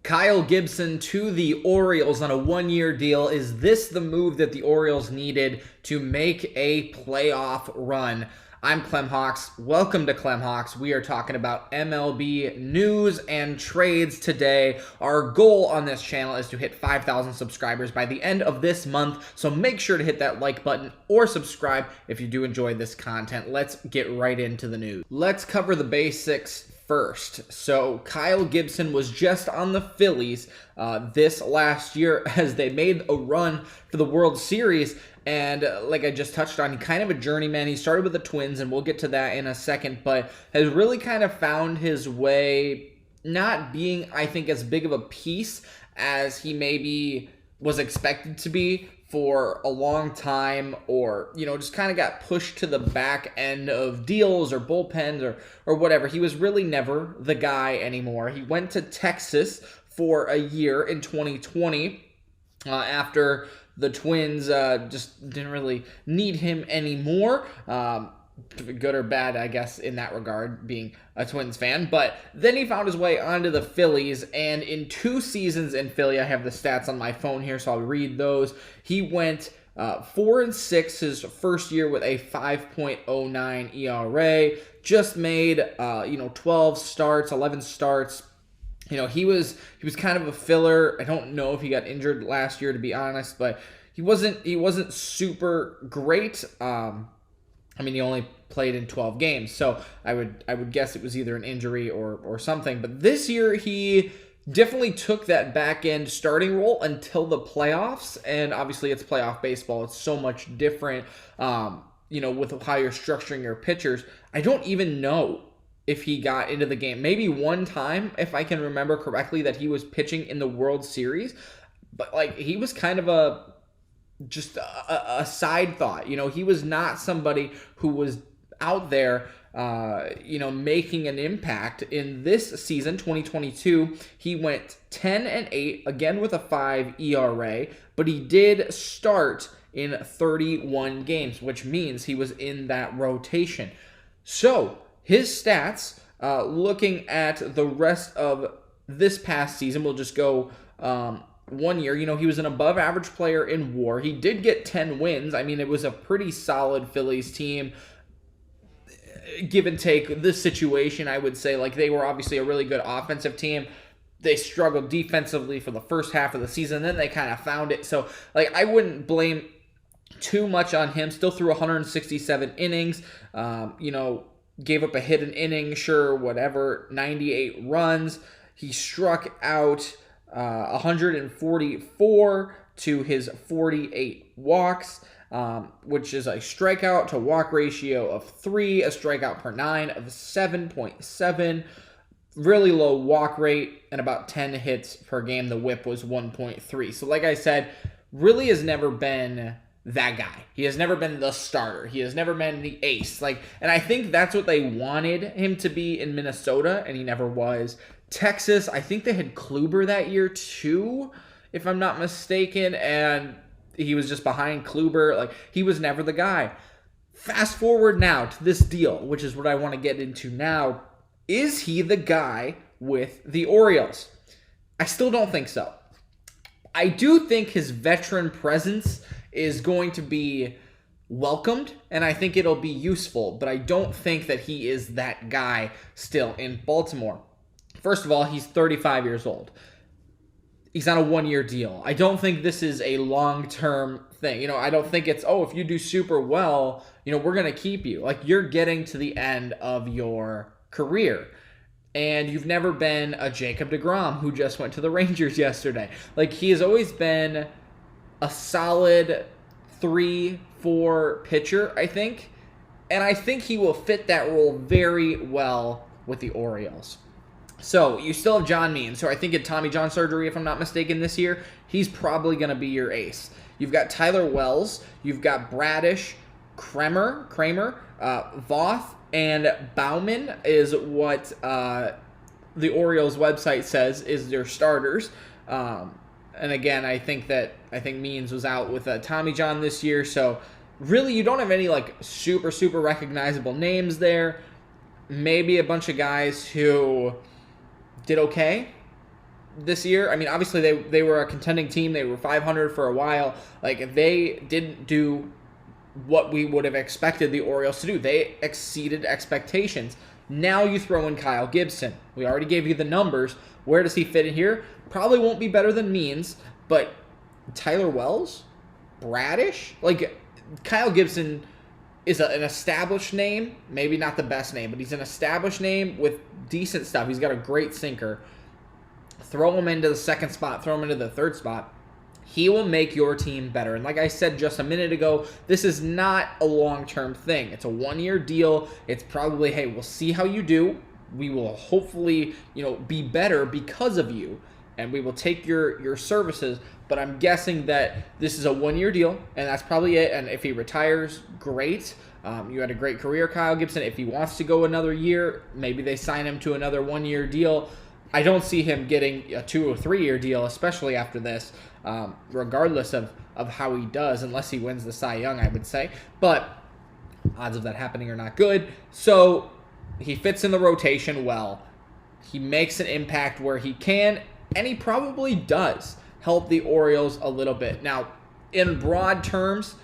Kyle Gibson to the Orioles on a one-year deal. Is this the move that the Orioles needed to make a playoff run? I'm Clem Hawks. Welcome to Clem Hawks. We are talking about MLB news and trades today. Our goal on this channel is to hit 5,000 subscribers by the end of this month, so make sure to hit that like button or subscribe if you do enjoy this content. Let's get right into the news. Let's cover the basics first. So Kyle Gibson was just on the Phillies this last year as they made a run for the World Series. And like I just touched on, kind of a journeyman. He started with the Twins, and we'll get to that in a second, but has really kind of found his way, not being, I think, as big of a piece as he maybe was expected to be for a long time, or, you know, just kind of got pushed to the back end of deals or bullpens or whatever. He was really never the guy anymore. He went to Texas for a year in 2020 after the Twins just didn't really need him anymore. Good or bad, I guess, in that regard, being a Twins fan. But then he found his way onto the Phillies, and in 2 seasons in Philly, I have the stats on my phone here, so I'll read those. He went 4-6 his first year with a 5.09 ERA. Just made 12 starts, 11 starts. You know, he was kind of a filler. I don't know if he got injured last year, to be honest, but he wasn't super great. I mean, he only played in 12 games, so I would guess it was either an injury or something. But this year, he definitely took that back end starting role until the playoffs, and obviously it's playoff baseball. It's so much different, with how you're structuring your pitchers. I don't even know if he got into the game. Maybe one time, if I can remember correctly, that he was pitching in the World Series, but like he was kind of a side thought. You know, he was not somebody who was out there, making an impact. In this season, 2022, he went 10-8, again with a 5 ERA, but he did start in 31 games, which means he was in that rotation. So his stats, looking at the rest of this past season, we'll just go 1 year. You know, he was an above average player in WAR. He did get 10 wins. I mean, it was a pretty solid Phillies team, give and take this situation. I would say, like, they were obviously a really good offensive team. They struggled defensively for the first half of the season, then they kind of found it. So, like, I wouldn't blame too much on him. Still threw 167 innings, gave up a hit an inning, sure, whatever, 98 runs. He struck out 144 to his 48 walks, which is a strikeout to walk ratio of 3, a strikeout per 9 of 7.7, really low walk rate, and about 10 hits per game. The whip was 1.3. So like I said, really has never been that guy. He has never been the starter. He has never been the ace. And I think that's what they wanted him to be in Minnesota, and he never was. Texas, I think they had Kluber that year too, if I'm not mistaken, and he was just behind Kluber. Like, he was never the guy. Fast forward now to this deal, which is what I want to get into now. Is he the guy with the Orioles? I still don't think so. I do think his veteran presence is going to be welcomed, and I think it'll be useful, but I don't think that he is that guy still in Baltimore. First of all, he's 35 years old. He's on a 1-year deal. I don't think this is a long-term thing. You know, I don't think it's, if you do super well, we're going to keep you. Like, you're getting to the end of your career. And you've never been a Jacob deGrom who just went to the Rangers yesterday. Like, he has always been a solid 3-4 pitcher, I think. And I think he will fit that role very well with the Orioles. So, you still have John Means, who I think had Tommy John surgery, if I'm not mistaken, this year. He's probably going to be your ace. You've got Tyler Wells. You've got Bradish, Kramer, Voth, and Bauman is what the Orioles website says is their starters. And again, I think Means was out with Tommy John this year, so really you don't have any like super recognizable names there. Maybe a bunch of guys who did okay, this year. I mean, obviously they were a contending team. They were 500 for a while. Like, they didn't do what we would have expected the Orioles to do. They exceeded expectations. Now you throw in Kyle Gibson. We already gave you the numbers. Where does he fit in here? Probably won't be better than Means, but Tyler Wells? Bradish? Like, Kyle Gibson is an established name. Maybe not the best name, but he's an established name with decent stuff. He's got a great sinker. Throw him into the second spot. Throw him into the third spot. He will make your team better. And like I said just a minute ago, this is not a long-term thing. It's a one-year deal. It's probably, hey, we'll see how you do. We will hopefully, be better because of you. And we will take your services. But I'm guessing that this is a one-year deal, and that's probably it. And if he retires, great. You had a great career, Kyle Gibson. If he wants to go another year, maybe they sign him to another one-year deal. I don't see him getting a 2 or 3 year deal, especially after this, regardless of how he does, unless he wins the Cy Young, I would say. But odds of that happening are not good. So he fits in the rotation well. He makes an impact where he can, and he probably does help the Orioles a little bit. Now, in broad terms,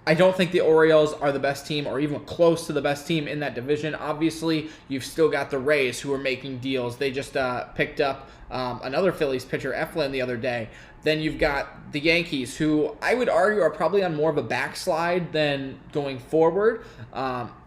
I don't think the Orioles are the best team or even close to the best team in that division. Obviously, you've still got the Rays who are making deals. They just picked up another Phillies pitcher, Eflin, the other day. Then you've got the Yankees, who I would argue are probably on more of a backslide than going forward,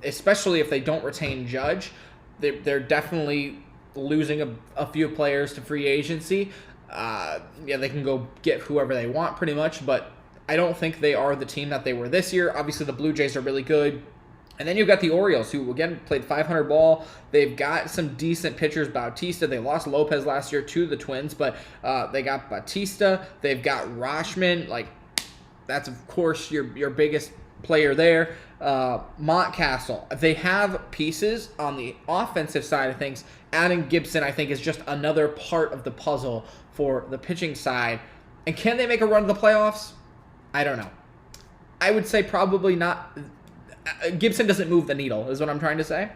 especially if they don't retain Judge. They're definitely losing a few players to free agency. They can go get whoever they want pretty much, but I don't think they are the team that they were this year. Obviously, the Blue Jays are really good. And then you've got the Orioles, who, again, played 500 ball. They've got some decent pitchers. Bautista, they lost Lopez last year to the Twins, but they got Bautista. They've got Rashman. Like, that's, of course, your biggest player there. Montcastle. They have pieces on the offensive side of things. Adding Gibson, I think, is just another part of the puzzle for the pitching side. And can they make a run to the playoffs? I don't know. I would say probably not. Gibson doesn't move the needle, is what I'm trying to say.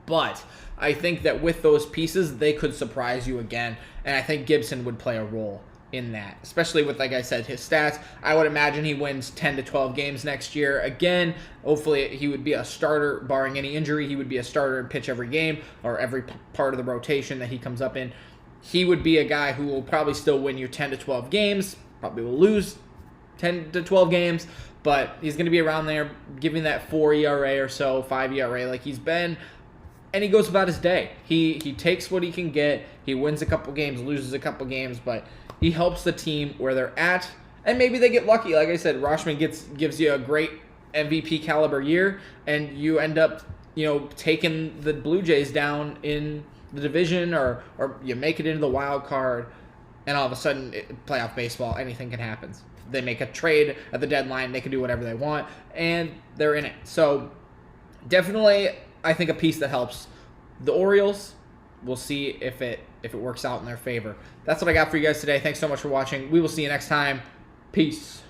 But I think that with those pieces, they could surprise you again. And I think Gibson would play a role in that, especially with, like I said, his stats. I would imagine he wins 10 to 12 games next year. Again, hopefully he would be a starter, barring any injury. He would be a starter and pitch every game or every part of the rotation that he comes up in. He would be a guy who will probably still win you 10 to 12 games, probably will lose 10 to 12 games, but he's going to be around there giving that 4 ERA or so, 5 ERA like he's been, and he goes about his day. He takes what he can get. He wins a couple games, loses a couple games, but he helps the team where they're at, and maybe they get lucky. Like I said, Rashman gives you a great MVP caliber year, and you end up, taking the Blue Jays down in the division, or you make it into the wild card, and all of a sudden, playoff baseball, anything can happen. They make a trade at the deadline. They can do whatever they want, and they're in it. So definitely, I think a piece that helps the Orioles. We'll see if it works out in their favor. That's what I got for you guys today. Thanks so much for watching. We will see you next time. Peace.